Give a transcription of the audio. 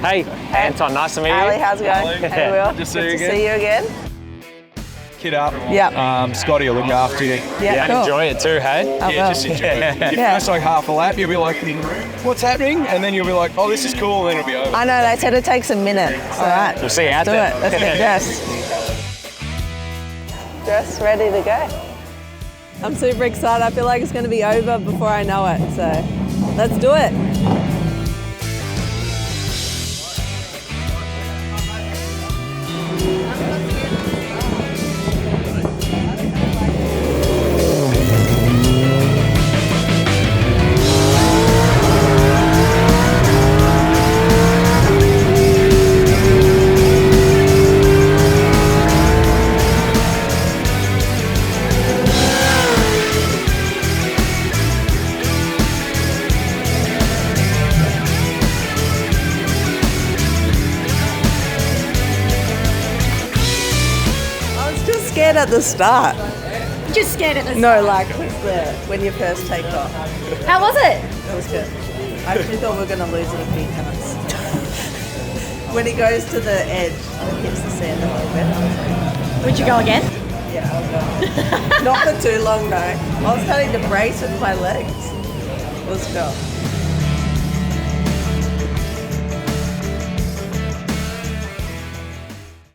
Hey, Anton, nice to meet you. Ali, how's it going? Hey, Will. Good to see Good you to see you again. Kid up. Yeah. Scotty will look after you. Yeah, cool. enjoy it too, hey? I will. Just enjoy it. Yeah. First like half a lap, you'll be like, what's happening? And then you'll be like, oh, this is cool, and then it'll be over. I know, they said it takes a minute. All right. We'll see you out Do there. it. Let's get dressed. Dressed, ready to go. I'm super excited. I feel like it's going to be over before I know it. So let's do it. Scared at the start. Just scared at the No, start. like when you first take off. How was it? It was good. I actually thought we were going to lose it a few times. When he goes to the edge and hits the sand a little bit. Would you go again? Yeah, I'll go. Not for too long though. I was starting to brace with my legs. Let's go.